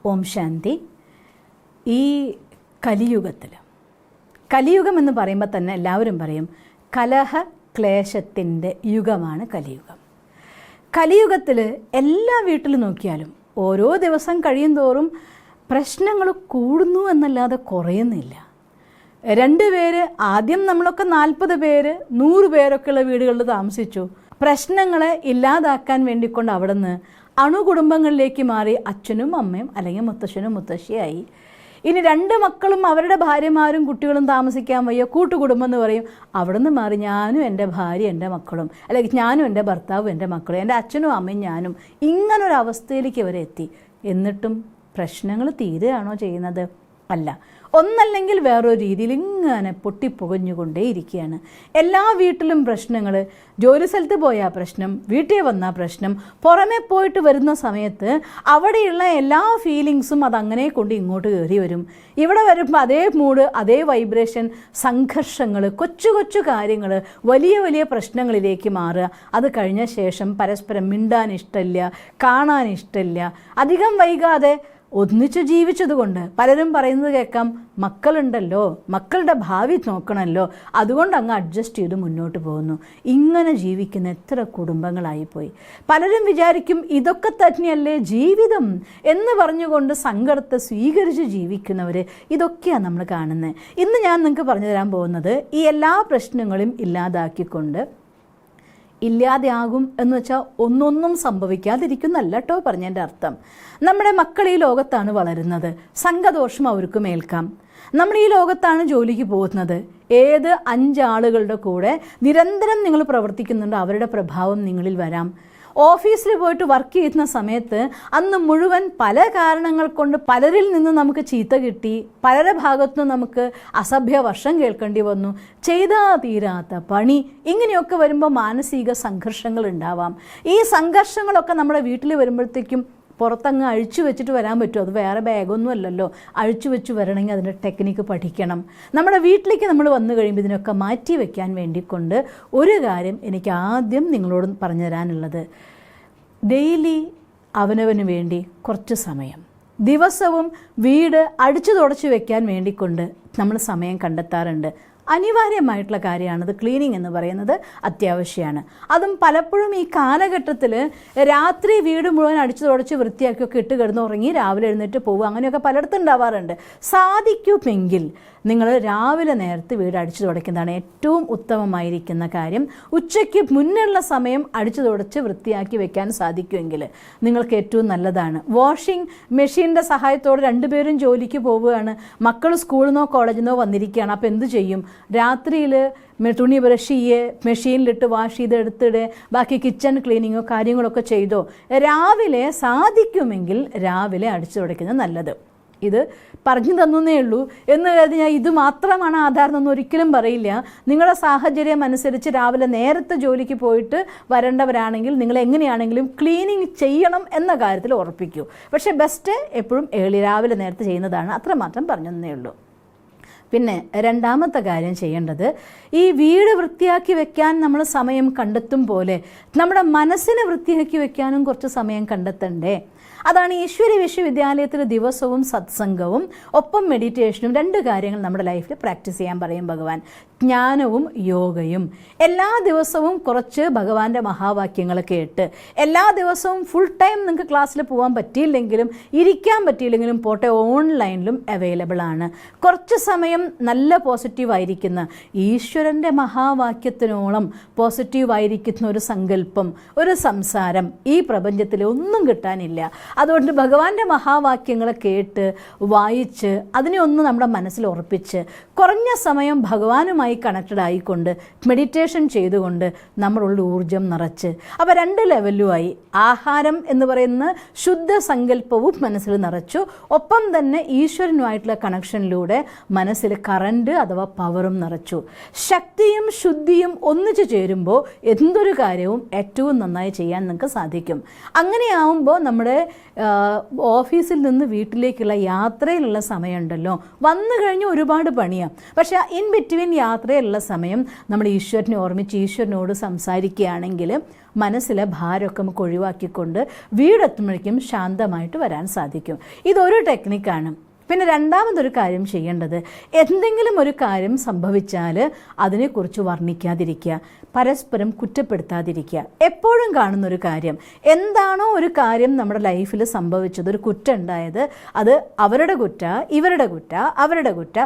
ഓം ശാന്തി. ഈ കലിയുഗം എന്ന് പറയുമ്പോൾ തന്നെ എല്ലാവരും പറയും കലഹ ക്ലേശത്തിൻ്റെ യുഗമാണ് കലിയുഗം. കലിയുഗത്തിൽ എല്ലാ വീട്ടിലും നോക്കിയാലും ഓരോ ദിവസം കഴിയും തോറും പ്രശ്നങ്ങൾ കൂടുന്നു എന്നല്ലാതെ കുറയുന്നില്ല. 2 പേര്, ആദ്യം നമ്മളൊക്കെ 40 പേര് 100 പേരൊക്കെയുള്ള വീടുകളിൽ താമസിച്ചു. പ്രശ്നങ്ങളെ ഇല്ലാതാക്കാൻ വേണ്ടിക്കൊണ്ട് അവിടെ നിന്ന് അണുകുടുംബങ്ങളിലേക്ക് മാറി അച്ഛനും അമ്മയും അല്ലെങ്കിൽ മുത്തശ്ശനും മുത്തശ്ശിയായി. ഇനി 2 മക്കളും അവരുടെ ഭാര്യമാരും കുട്ടികളും താമസിക്കാൻ വയ്യ, കൂട്ടുകുടുംബം എന്ന് പറയും. അവിടെ നിന്ന് മാറി ഞാനും എൻ്റെ ഭാര്യ എൻ്റെ മക്കളും, അല്ലെങ്കിൽ ഞാനും എൻ്റെ ഭർത്താവും എൻ്റെ മക്കളും, എൻ്റെ അച്ഛനും അമ്മയും ഞാനും, ഇങ്ങനൊരവസ്ഥയിലേക്ക് അവരെത്തി. എന്നിട്ടും പ്രശ്നങ്ങൾ തീരുകയാണോ ചെയ്യുന്നത്? അല്ല. ഒന്നല്ലെങ്കിൽ വേറൊരു രീതിയിൽ ഇങ്ങനെ പൊട്ടിപ്പുകഞ്ഞുകൊണ്ടേയിരിക്കുകയാണ്. എല്ലാ വീട്ടിലും പ്രശ്നങ്ങൾ. ജോലി സ്ഥലത്ത് പോയാൽ പ്രശ്നം, വീട്ടിൽ വന്നാൽ പ്രശ്നം, പുറമെ പോയിട്ട് വരുന്ന സമയത്ത് അവിടെയുള്ള എല്ലാ ഫീലിങ്സും അതങ്ങനെ കൊണ്ട് ഇങ്ങോട്ട് കയറി വരും. ഇവിടെ വരുമ്പോൾ അതേ മൂഡ്, അതേ വൈബ്രേഷൻ, സംഘർഷങ്ങൾ, കൊച്ചു കൊച്ചു കാര്യങ്ങൾ വലിയ വലിയ പ്രശ്നങ്ങളിലേക്ക് മാറുക. അത് കഴിഞ്ഞ ശേഷം പരസ്പരം മിണ്ടാൻ ഇഷ്ടമില്ല, കാണാൻ ഇഷ്ടമില്ല. അധികം വൈകാതെ ഒന്നിച്ചു ജീവിച്ചതുകൊണ്ട് പലരും പറയുന്നത് കേൾക്കാം, മക്കളുണ്ടല്ലോ, മക്കളുടെ ഭാവി നോക്കണമല്ലോ, അതുകൊണ്ട് അങ്ങ് അഡ്ജസ്റ്റ് ചെയ്ത് മുന്നോട്ട് പോകുന്നു. ഇങ്ങനെ ജീവിക്കുന്ന എത്ര കുടുംബങ്ങളായിപ്പോയി. പലരും വിചാരിക്കും ഇതൊക്കെ തന്നെയല്ലേ ജീവിതം എന്ന് പറഞ്ഞുകൊണ്ട് സങ്കടത്തെ സ്വീകരിച്ച് ജീവിക്കുന്നവർ, ഇതൊക്കെയാണ് നമ്മൾ കാണുന്നത്. ഇന്ന് ഞാൻ നിങ്ങൾക്ക് പറഞ്ഞു തരാൻ പോകുന്നത് ഈ എല്ലാ പ്രശ്നങ്ങളും ഇല്ലാതാക്കിക്കൊണ്ട്, ഇല്ലാതെയാകും എന്ന് വെച്ചാൽ ഒന്നൊന്നും സംഭവിക്കാതിരിക്കുന്നല്ല കേട്ടോ പറഞ്ഞതിൻ്റെ അർത്ഥം. നമ്മുടെ മക്കൾ ഈ ലോകത്താണ് വളരുന്നത്, സംഘദോഷം അവർക്ക് മേൽക്കാം. നമ്മൾ ഈ ലോകത്താണ് ജോലിക്ക് പോകുന്നത്. ഏത് 5 ആളുകളുടെ കൂടെ നിരന്തരം നിങ്ങൾ പ്രവർത്തിക്കുന്നുണ്ടോ അവരുടെ പ്രഭാവം നിങ്ങളിൽ വരാം. ഓഫീസിൽ പോയിട്ട് വർക്ക് ചെയ്യുന്ന സമയത്ത് അന്ന് മുഴുവൻ പല കാരണങ്ങൾ കൊണ്ട് പലരിൽ നിന്ന് നമുക്ക് ചീത്ത കിട്ടി, പലരുടെ ഭാഗത്തു നിന്ന് നമുക്ക് അസഭ്യ വർഷം കേൾക്കേണ്ടി വന്നു, ചെയ്താ തീരാത്ത പണി, ഇങ്ങനെയൊക്കെ വരുമ്പോൾ മാനസിക സംഘർഷങ്ങൾ ഉണ്ടാവാം. ഈ സംഘർഷങ്ങളൊക്കെ നമ്മുടെ വീട്ടിൽ വരുമ്പോഴത്തേക്കും പുറത്തങ്ങ് അഴിച്ചു വെച്ചിട്ട് വരാൻ പറ്റുമോ? അത് വേറെ ബാഗൊന്നും അല്ലല്ലോ. അഴിച്ചു വെച്ച് വരണമെങ്കിൽ അതിൻ്റെ ടെക്നിക്ക് പഠിക്കണം. നമ്മുടെ വീട്ടിലേക്ക് നമ്മൾ വന്നു കഴിയുമ്പോൾ ഇതിനൊക്കെ മാറ്റി വയ്ക്കാൻ വേണ്ടിക്കൊണ്ട് ഒരു കാര്യം എനിക്ക് ആദ്യം നിങ്ങളോട് പറഞ്ഞു തരാനുള്ളത്, ഡെയിലി അവനവന് വേണ്ടി കുറച്ച് സമയം, ദിവസവും വീട് അടിച്ചു തുടച്ച് വെക്കാൻ വേണ്ടിക്കൊണ്ട് നമ്മൾ സമയം കണ്ടെത്താറുണ്ട്. അനിവാര്യമായിട്ടുള്ള കാര്യമാണത്. ക്ലീനിങ് എന്ന് പറയുന്നത് അത്യാവശ്യമാണ്. അതും പലപ്പോഴും ഈ കാലഘട്ടത്തിൽ രാത്രി വീട് മുഴുവൻ അടിച്ചു തുടച്ച് വൃത്തിയാക്കിയൊക്കെ ഇട്ട് കിടന്ന് ഉറങ്ങി രാവിലെ എഴുന്നേറ്റ് പോവുക, അങ്ങനെയൊക്കെ പലയിടത്തും ഉണ്ടാവാറുണ്ട്. സാധിക്കുമെങ്കിൽ നിങ്ങൾ രാവിലെ നേരത്തെ വീട് അടിച്ചു തുടയ്ക്കുന്നതാണ് ഏറ്റവും ഉത്തമമായിരിക്കുന്ന കാര്യം. ഉച്ചയ്ക്ക് മുന്നുള്ള സമയം അടിച്ചു തുടച്ച് വൃത്തിയാക്കി വെക്കാൻ സാധിക്കുമെങ്കിൽ നിങ്ങൾക്ക് ഏറ്റവും നല്ലതാണ്. വാഷിംഗ് മെഷീൻ്റെ സഹായത്തോടെ 2 പേരും ജോലിക്ക് പോവുകയാണ്, മക്കൾ സ്കൂളിൽ നിന്നോ കോളേജിൽ നിന്നോ വന്നിരിക്കുകയാണ്. അപ്പോൾ എന്ത് ചെയ്യും? രാത്രിയിൽ തുണി ബ്രഷ് ചെയ്യേ, മെഷീനിലിട്ട് വാഷ് ചെയ്ത് എടുത്തിടേ, ബാക്കി കിച്ചൺ ക്ലീനിങ്ങോ കാര്യങ്ങളൊക്കെ ചെയ്തോ. രാവിലെ സാധിക്കുമെങ്കിൽ രാവിലെ അടിച്ചു തുടയ്ക്കുന്നത് നല്ലത്. ഇത് പറഞ്ഞു തന്നേ ഉള്ളൂ എന്ന് കരുതി ഞാൻ ഇത് മാത്രമാണ് ആധാരം എന്നൊന്നും ഒരിക്കലും പറയില്ല. നിങ്ങളുടെ സാഹചര്യം അനുസരിച്ച് രാവിലെ നേരത്തെ ജോലിക്ക് പോയിട്ട് വരേണ്ടവരാണെങ്കിൽ നിങ്ങൾ എങ്ങനെയാണെങ്കിലും ക്ലീനിങ് ചെയ്യണം എന്ന കാര്യത്തിൽ ഉറപ്പിക്കൂ. പക്ഷേ ബെസ്റ്റ് എപ്പോഴും രാവിലെ നേരത്തെ ചെയ്യുന്നതാണ്. അത്രമാത്രം പറഞ്ഞു തന്നേ ഉള്ളൂ. പിന്നെ രണ്ടാമത്തെ കാര്യം ചെയ്യേണ്ടത്, ഈ വീട് വൃത്തിയാക്കി വെക്കാൻ നമ്മൾ സമയം കണ്ടെത്തും പോലെ നമ്മുടെ മനസ്സിനെ വൃത്തിയാക്കി വെക്കാനും കുറച്ച് സമയം കണ്ടെത്തണ്ടേ? അതാണ് ഈശ്വരി വിശ്വവിദ്യാലയത്തിൽ ദിവസവും സത്സംഗവും ഒപ്പം മെഡിറ്റേഷനും 2 കാര്യങ്ങൾ നമ്മുടെ ലൈഫിൽ പ്രാക്ടീസ് ചെയ്യാൻ പറയും ഭഗവാൻ. ജ്ഞാനവും യോഗയും. എല്ലാ ദിവസവും കുറച്ച് ഭഗവാന്റെ മഹാവാക്യങ്ങൾ കേട്ട്, എല്ലാ ദിവസവും ഫുൾ ടൈം നിങ്ങൾക്ക് ക്ലാസ്സിൽ പോകാൻ പറ്റിയില്ലെങ്കിലും ഇരിക്കാൻ പറ്റിയില്ലെങ്കിലും പോട്ടെ, ഓൺലൈനിലും അവൈലബിൾ ആണ്. കുറച്ച് സമയം നല്ല പോസിറ്റീവായിരിക്കുന്ന, ഈശ്വരൻ്റെ മഹാവാക്യത്തിനോളം പോസിറ്റീവായിരിക്കുന്ന ഒരു സങ്കല്പം, ഒരു സംസാരം ഈ പ്രപഞ്ചത്തിൽ ഒന്നും കിട്ടാനില്ല. അതുകൊണ്ട് ഭഗവാന്റെ മഹാവാക്യങ്ങൾ കേട്ട് വായിച്ച് അതിനെ ഒന്ന് നമ്മുടെ മനസ്സിൽ ഉറപ്പിച്ച് കുറഞ്ഞ സമയം ഭഗവാനുമായി കണക്റ്റഡ് ആയിക്കൊണ്ട് മെഡിറ്റേഷൻ ചെയ്തുകൊണ്ട് നമ്മളുള്ള ഊർജം നിറച്ച്, അപ്പോൾ 2 ലെവലുമായി. ആഹാരം എന്ന് പറയുന്ന ശുദ്ധ സങ്കല്പവും മനസ്സിൽ നിറച്ചു, ഒപ്പം തന്നെ ഈശ്വരനുമായിട്ടുള്ള കണക്ഷനിലൂടെ മനസ്സിൽ കറണ്ട് അഥവാ പവറും നിറച്ചു. ശക്തിയും ശുദ്ധിയും ഒന്നിച്ചു ചേരുമ്പോൾ എന്തൊരു കാര്യവും ഏറ്റവും നന്നായി ചെയ്യാൻ നിങ്ങൾക്ക് സാധിക്കും. അങ്ങനെയാവുമ്പോൾ നമ്മുടെ ഓഫീസിൽ നിന്ന് വീട്ടിലേക്കുള്ള യാത്രയിലുള്ള സമയമുണ്ടല്ലോ, വന്നു കഴിഞ്ഞ് ഒരുപാട് പണിയാണ്. പക്ഷേ ഇൻ ബിറ്റ്വീൻ യാത്രയിലുള്ള സമയം നമ്മൾ ഈശ്വരനെ ഓർമ്മിച്ച് ഈശ്വരനോട് സംസാരിക്കുകയാണെങ്കിൽ മനസ്സിലെ ഭാരമൊക്കെ നമുക്ക് ഒഴിവാക്കിക്കൊണ്ട് വീടെത്തുമ്പോഴേക്കും ശാന്തമായിട്ട് വരാൻ സാധിക്കും. ഇതൊരു ടെക്നിക്കാണ്. പിന്നെ രണ്ടാമതൊരു കാര്യം ചെയ്യേണ്ടത്, എന്തെങ്കിലും ഒരു കാര്യം സംഭവിച്ചാൽ അതിനെക്കുറിച്ച് വർണ്ണിക്കാതിരിക്കുക, പരസ്പരം കുറ്റപ്പെടുത്താതിരിക്കുക. എപ്പോഴും കാണുന്നൊരു കാര്യം, എന്താണോ ഒരു കാര്യം നമ്മുടെ ലൈഫിൽ സംഭവിച്ചത്, ഒരു കുറ്റം ഉണ്ടായത്, അത് അവരുടെ കുറ്റ, ഇവരുടെ കുറ്റ, അവരുടെ കുറ്റ,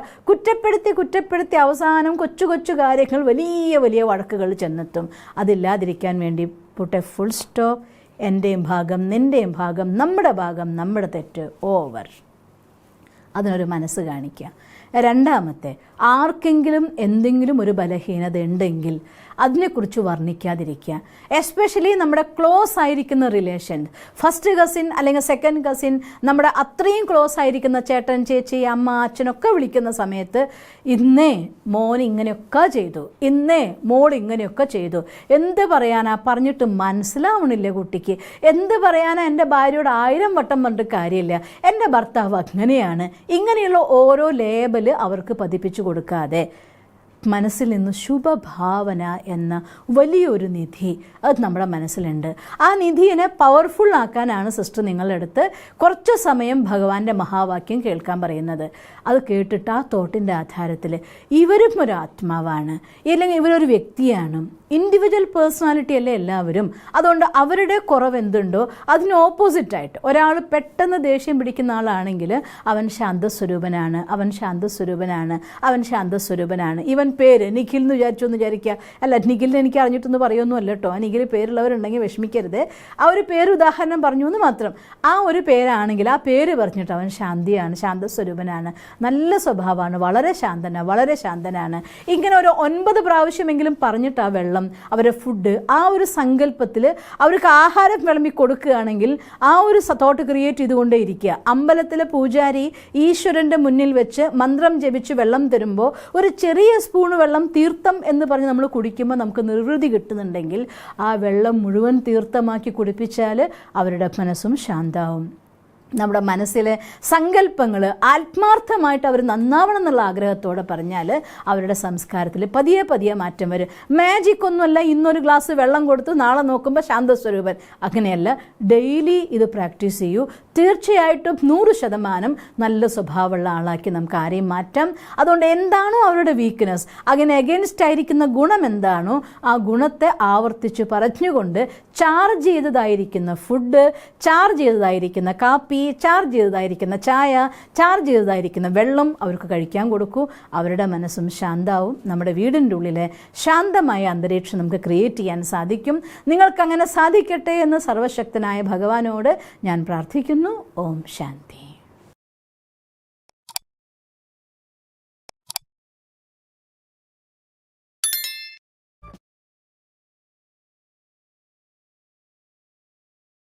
കുറ്റപ്പെടുത്തി അവസാനം കൊച്ചു കൊച്ചു കാര്യങ്ങൾ വലിയ വലിയ വഴക്കുകൾ ചെന്നെത്തും. അതില്ലാതിരിക്കാൻ വേണ്ടി പുട്ട് എ ഫുൾ സ്റ്റോപ്പ്. എൻ്റെയും ഭാഗം, നിൻ്റെയും ഭാഗം, നമ്മുടെ ഭാഗം, നമ്മുടെ തെറ്റ്, ഓവർ. അതിനൊരു മനസ്സ് കാണിക്കുക. രണ്ടാമത്തെ, ആർക്കെങ്കിലും എന്തെങ്കിലും ഒരു ബലഹീനത ഉണ്ടെങ്കിൽ അതിനെക്കുറിച്ച് വർണ്ണിക്കാതിരിക്കുക. എസ്പെഷ്യലി നമ്മുടെ ക്ലോസ് ആയിരിക്കുന്ന റിലേഷൻ, ഫസ്റ്റ് കസിൻ അല്ലെങ്കിൽ സെക്കൻഡ് കസിൻ, നമ്മുടെ അത്രയും ക്ലോസ് ആയിരിക്കുന്ന ചേട്ടൻ, ചേച്ചി, അമ്മ, അച്ഛനൊക്കെ വിളിക്കുന്ന സമയത്ത് ഇന്നേ മോൻ ഇങ്ങനെയൊക്കെ ചെയ്തു, ഇന്നേ മോൾ ഇങ്ങനെയൊക്കെ ചെയ്തു, എന്ത് പറയാനാ, പറഞ്ഞിട്ട് മനസ്സിലാവണില്ല കുട്ടിക്ക്, എന്ത് പറയാനാ, എൻ്റെ ഭാര്യയോട് 1000 വട്ടം പറഞ്ഞിട്ട് കാര്യമില്ല, എൻ്റെ ഭർത്താവ് അങ്ങനെയാണ്, ഇങ്ങനെയുള്ള ഓരോ ലേബല് അവർക്ക് പതിപ്പിച്ചു കൊടുക്കാതെ മനസ്സിൽ നിന്ന് ശുഭഭാവന എന്ന വലിയൊരു നിധി അത് നമ്മുടെ മനസ്സിലുണ്ട്. ആ നിധിയെ പവർഫുൾ ആക്കാനാണ് സിസ്റ്റർ നിങ്ങളുടെ അടുത്ത് കുറച്ച് സമയം ഭഗവാന്റെ മഹാവാക്യം കേൾക്കാൻ പറയുന്നത്. അത് കേട്ടിട്ട് ആ തോട്ടിൻ്റെ ആധാരത്തിൽ ഇവരും ഒരു ആത്മാവാണ്, ഇല്ലെങ്കിൽ ഇവരൊരു വ്യക്തിയാണ്, ഇൻഡിവിജ്വൽ പേഴ്സണാലിറ്റി അല്ലേ എല്ലാവരും. അതുകൊണ്ട് അവരുടെ കുറവ് എന്തുണ്ടോ അതിന് ഓപ്പോസിറ്റായിട്ട് ഒരാൾ പെട്ടെന്ന് ദേഷ്യം പിടിക്കുന്ന ആളാണെങ്കിൽ അവൻ ശാന്തസ്വരൂപനാണ്, അവൻ ശാന്തസ്വരൂപനാണ്, അവൻ ശാന്തസ്വരൂപനാണ്. ഇവൻ പേര് നിഖിൽ എന്ന് വിചാരിച്ചൊന്ന് വിചാരിക്കുക, അല്ല നിഖിലിനെ എനിക്ക് അറിഞ്ഞിട്ടൊന്ന് പറയുമൊന്നും അല്ല കേട്ടോ, ആ നിഖിൽ പേരുള്ളവരുണ്ടെങ്കിൽ വിഷമിക്കരുത്, ആ ഒരു പേര് ഉദാഹരണം പറഞ്ഞു എന്ന് മാത്രം. ആ ഒരു പേരാണെങ്കിൽ ആ പേര് പറഞ്ഞിട്ട് അവൻ ശാന്തിയാണ്, ശാന്തസ്വരൂപനാണ്, നല്ല സ്വഭാവമാണ്, വളരെ ശാന്തനാണ്, വളരെ ശാന്തനാണ്, ഇങ്ങനെ ഒരു 9 പ്രാവശ്യമെങ്കിലും പറഞ്ഞിട്ട് ആ വെള്ളം, അവരുടെ ഫുഡ്, ആ ഒരു സങ്കല്പത്തിൽ അവർക്ക് ആഹാരം വിളമ്പി കൊടുക്കുകയാണെങ്കിൽ ആ ഒരു തോട്ട് ക്രിയേറ്റ് ചെയ്തുകൊണ്ടേ ഇരിക്കുക. അമ്പലത്തിലെ പൂജാരി ഈശ്വരൻ്റെ മുന്നിൽ വെച്ച് മന്ത്രം ജപിച്ച് വെള്ളം തരുമ്പോൾ ഒരു ചെറിയ സ്പൂണ് വെള്ളം തീർത്ഥം എന്ന് പറഞ്ഞ് നമ്മൾ കുടിക്കുമ്പോൾ നമുക്ക് നിർവൃതി കിട്ടുന്നുണ്ടെങ്കിൽ ആ വെള്ളം മുഴുവൻ തീർത്ഥമാക്കി കുടിപ്പിച്ചാൽ അവരുടെ മനസ്സും ശാന്താവും. നമ്മുടെ മനസ്സിലെ സങ്കല്പങ്ങൾ ആത്മാർത്ഥമായിട്ട് അവർ നന്നാവണം എന്നുള്ള ആഗ്രഹത്തോടെ പറഞ്ഞാൽ അവരുടെ സംസ്കാരത്തിൽ പതിയെ പതിയെ മാറ്റം വരും. മാജിക് ഒന്നുമല്ല, ഇന്നൊരു ഗ്ലാസ് വെള്ളം കൊടുത്ത് നാളെ നോക്കുമ്പോൾ ശാന്തസ്വരൂപൻ, അങ്ങനെയല്ല. ഡെയിലി ഇത് പ്രാക്ടീസ് ചെയ്യൂ, തീർച്ചയായിട്ടും 100% നല്ല സ്വഭാവമുള്ള ആളാക്കി നമുക്ക് ആരെയും മാറ്റാം. അതുകൊണ്ട് എന്താണോ അവരുടെ വീക്ക്നെസ്, അങ്ങനെ അഗെയിൻസ്റ്റ് ആയിരിക്കുന്ന ഗുണം എന്താണോ ആ ഗുണത്തെ ആവർത്തിച്ച് പറഞ്ഞുകൊണ്ട് ചാർജ് ചെയ്തതായിരിക്കുന്ന ഫുഡ്, ചാർജ് ചെയ്തതായിരിക്കുന്ന കാപ്പി, ചാർജ് ചെയ്തതായിരിക്കുന്ന ചായ, ചാർജ് ചെയ്തതായിരിക്കുന്ന വെള്ളം അവർക്ക് കഴിക്കാൻ കൊടുക്കൂ. അവരുടെ മനസ്സും ശാന്താവും. നമ്മുടെ വീടിൻ്റെ ഉള്ളിലെ ശാന്തമായ അന്തരീക്ഷം നമുക്ക് ക്രിയേറ്റ് ചെയ്യാൻ സാധിക്കും. നിങ്ങൾക്കങ്ങനെ സാധിക്കട്ടെ എന്ന് സർവശക്തനായ ഭഗവാനോട് ഞാൻ പ്രാർത്ഥിക്കുന്നു. ഓം ശാന്തി.